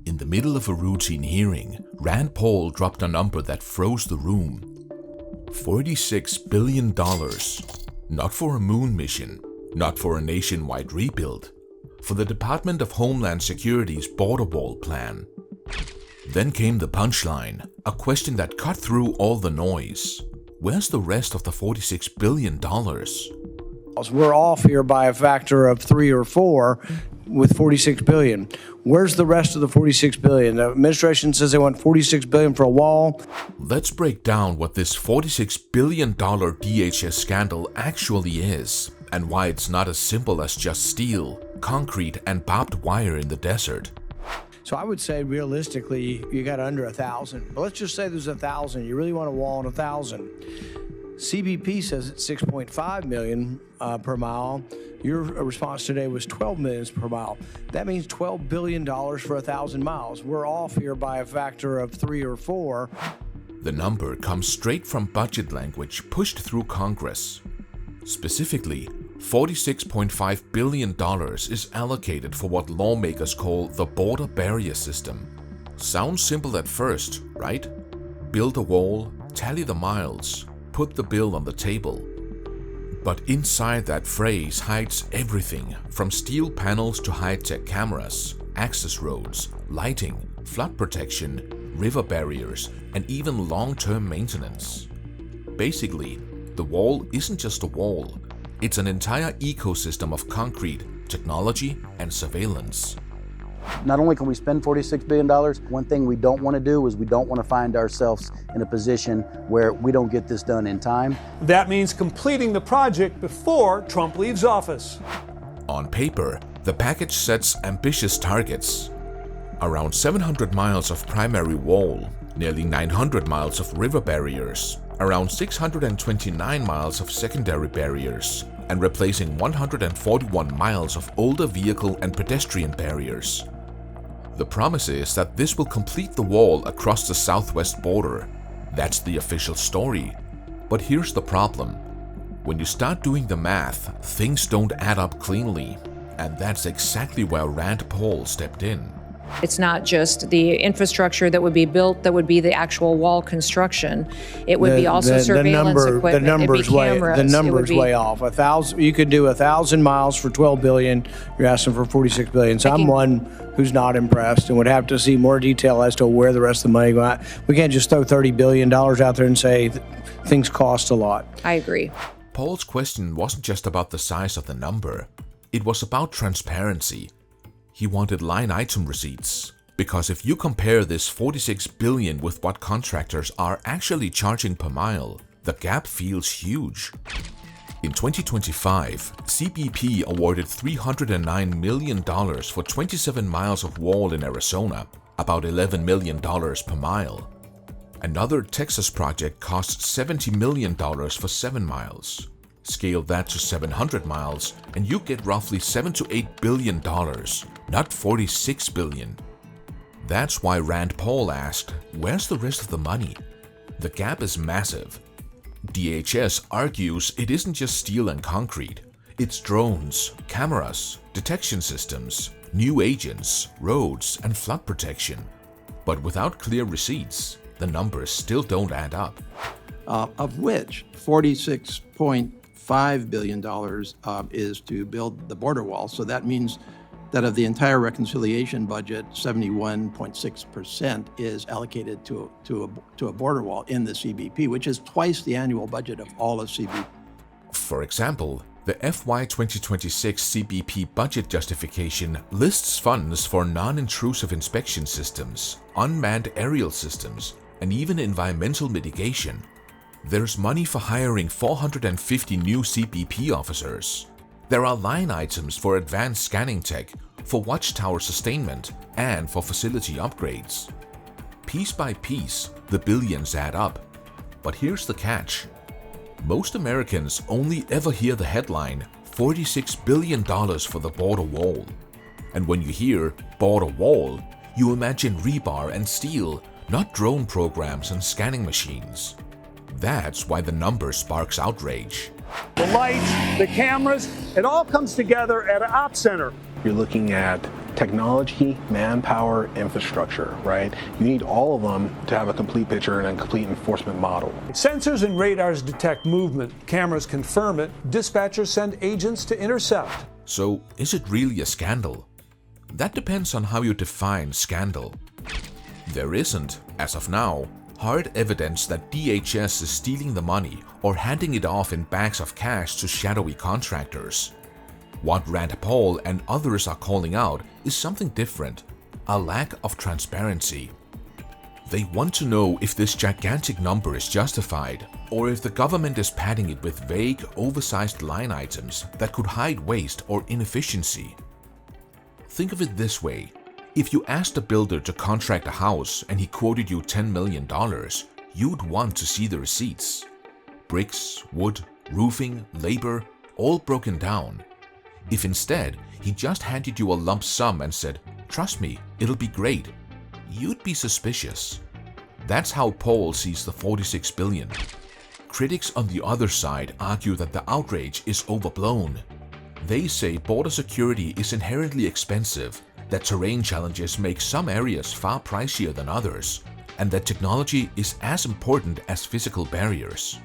In the middle of a routine hearing, Rand Paul dropped a number that froze the room. $46 billion. Not for a moon mission, not for a nationwide rebuild, for the Department of Homeland Security's border wall plan. Then came the punchline, a question that cut through all the noise. Where's the rest of the $46 billion? We're off here by a factor of 3 or 4 with $46 billion. Where's the rest of the $46 billion? The administration says they want $46 billion for a wall. Let's break down what this $46 billion DHS scandal actually is, and why it's not as simple as just steel, concrete, and barbed wire in the desert. So I would say realistically, you got under 1,000. But let's just say there's 1,000. You really want a wall on 1,000. CBP says it's 6.5 million per mile. Your response today was 12 million per mile. That means $12 billion for 1,000 miles. We're off here by a factor of 3 or 4. The number comes straight from budget language pushed through Congress. Specifically, $46.5 billion is allocated for what lawmakers call the border barrier system. Sounds simple at first, right? Build a wall, tally the miles, put the bill on the table. But inside that phrase hides everything from steel panels to high-tech cameras, access roads, lighting, flood protection, river barriers, and even long-term maintenance. Basically, the wall isn't just a wall. It's an entire ecosystem of concrete, technology, and surveillance. Not only can we spend $46 billion, one thing we don't want to do is we don't want to find ourselves in a position where we don't get this done in time. That means completing the project before Trump leaves office. On paper, the package sets ambitious targets. Around 700 miles of primary wall, nearly 900 miles of river barriers, around 629 miles of secondary barriers, and replacing 141 miles of older vehicle and pedestrian barriers. The promise is that this will complete the wall across the southwest border. That's the official story. But here's the problem. When you start doing the math, things don't add up cleanly. And that's exactly where Rand Paul stepped in. It's not just the infrastructure that would be built that would be the actual wall construction. It would be also surveillance equipment. The number's way off. 1,000. You could do 1,000 miles for $12 billion. You're asking for $46 billion. So I'm one who's not impressed and would have to see more detail as to where the rest of the money goes. We can't just throw $30 billion out there and say things cost a lot. I agree. Paul's question wasn't just about the size of the number. It was about transparency. He wanted line item receipts, because if you compare this $46 billion with what contractors are actually charging per mile, the gap feels huge. In 2025, CBP awarded $309 million for 27 miles of wall in Arizona, about $11 million per mile. Another Texas project cost $70 million for 7 miles. Scale that to 700 miles and you get roughly $7 to $8 billion, not $46 billion. That's why Rand Paul asked, where's the rest of the money? The gap is massive. DHS argues it isn't just steel and concrete. It's drones, cameras, detection systems, new agents, roads, and flood protection. But without clear receipts, the numbers still don't add up. Of which $46.5 billion is to build the border wall. So that means that of the entire reconciliation budget, 71.6% is allocated to a border wall in the CBP, which is twice the annual budget of all of CBP. For example, the FY 2026 CBP budget justification lists funds for non-intrusive inspection systems, unmanned aerial systems, and even environmental mitigation. There's money for hiring 450 new CBP officers. There are line items for advanced scanning tech, for watchtower sustainment, and for facility upgrades. Piece by piece, the billions add up. But here's the catch. Most Americans only ever hear the headline, $46 billion for the border wall. And when you hear border wall, you imagine rebar and steel, not drone programs and scanning machines. That's why the number sparks outrage. The lights, the cameras, it all comes together at an ops center. You're looking at technology, manpower, infrastructure, right? You need all of them to have a complete picture and a complete enforcement model. Sensors and radars detect movement. Cameras confirm it. Dispatchers send agents to intercept. So, is it really a scandal? That depends on how you define scandal. There isn't, as of now, hard evidence that DHS is stealing the money or handing it off in bags of cash to shadowy contractors. What Rand Paul and others are calling out is something different: a lack of transparency. They want to know if this gigantic number is justified, or if the government is padding it with vague, oversized line items that could hide waste or inefficiency. Think of it this way: if you asked a builder to contract a house and he quoted you $10 million, you'd want to see the receipts. Bricks, wood, roofing, labor, all broken down. If instead he just handed you a lump sum and said, "Trust me, it'll be great," you'd be suspicious. That's how Paul sees the $46 billion. Critics on the other side argue that the outrage is overblown. They say border security is inherently expensive, that terrain challenges make some areas far pricier than others, and that technology is as important as physical barriers.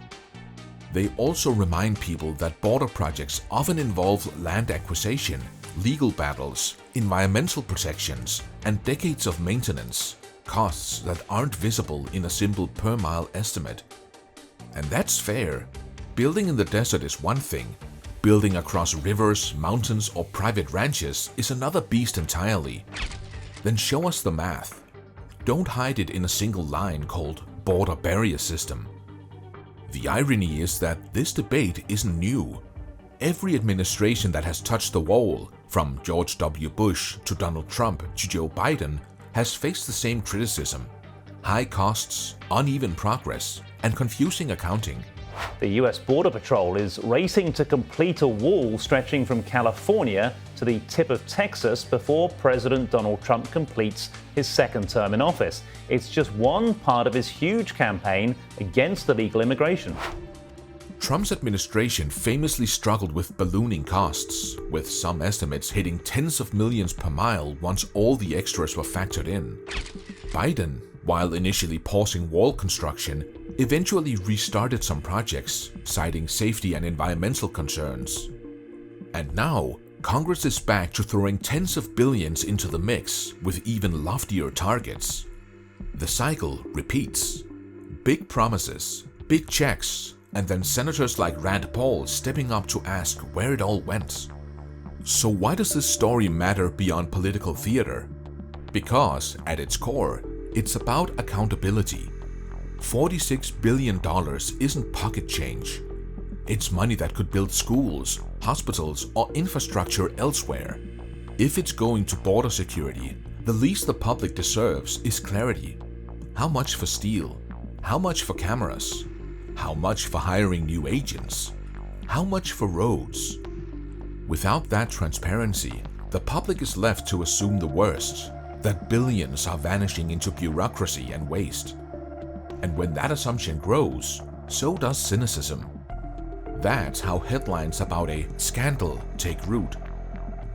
They also remind people that border projects often involve land acquisition, legal battles, environmental protections, and decades of maintenance, costs that aren't visible in a simple per-mile estimate. And that's fair. Building in the desert is one thing. Building across rivers, mountains, or private ranches is another beast entirely. Then show us the math. Don't hide it in a single line called border barrier system. The irony is that this debate isn't new. Every administration that has touched the wall, from George W. Bush to Donald Trump to Joe Biden, has faced the same criticism: high costs, uneven progress, and confusing accounting. The US Border Patrol is racing to complete a wall stretching from California to the tip of Texas before President Donald Trump completes his second term in office. It's just one part of his huge campaign against illegal immigration. Trump's administration famously struggled with ballooning costs, with some estimates hitting tens of millions per mile once all the extras were factored in. Biden, while initially pausing wall construction, eventually restarted some projects, citing safety and environmental concerns. And now, Congress is back to throwing tens of billions into the mix with even loftier targets. The cycle repeats. Big promises, big checks, and then senators like Rand Paul stepping up to ask where it all went. So why does this story matter beyond political theater? Because, at its core, it's about accountability. $46 billion isn't pocket change. It's money that could build schools, hospitals, or infrastructure elsewhere. If it's going to border security, the least the public deserves is clarity. How much for steel? How much for cameras? How much for hiring new agents? How much for roads? Without that transparency, the public is left to assume the worst, that billions are vanishing into bureaucracy and waste. And when that assumption grows, so does cynicism. That's how headlines about a scandal take root.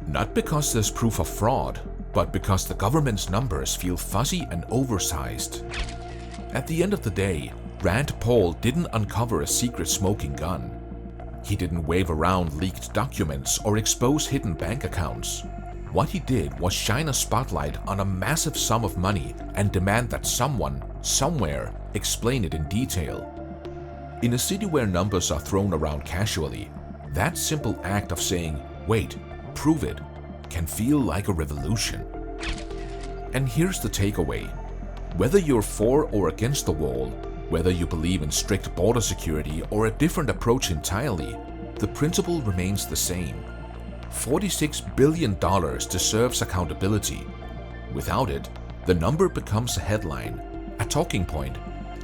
Not because there's proof of fraud, but because the government's numbers feel fuzzy and oversized. At the end of the day, Rand Paul didn't uncover a secret smoking gun. He didn't wave around leaked documents or expose hidden bank accounts. What he did was shine a spotlight on a massive sum of money and demand that someone, somewhere, explain it in detail. In a city where numbers are thrown around casually, that simple act of saying, "Wait, prove it," can feel like a revolution. And here's the takeaway. Whether you're for or against the wall, whether you believe in strict border security or a different approach entirely, the principle remains the same. $46 billion deserves accountability. Without it, the number becomes a headline, a talking point,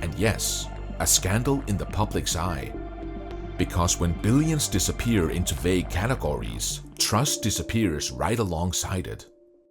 and yes, a scandal in the public's eye. Because when billions disappear into vague categories, trust disappears right alongside it.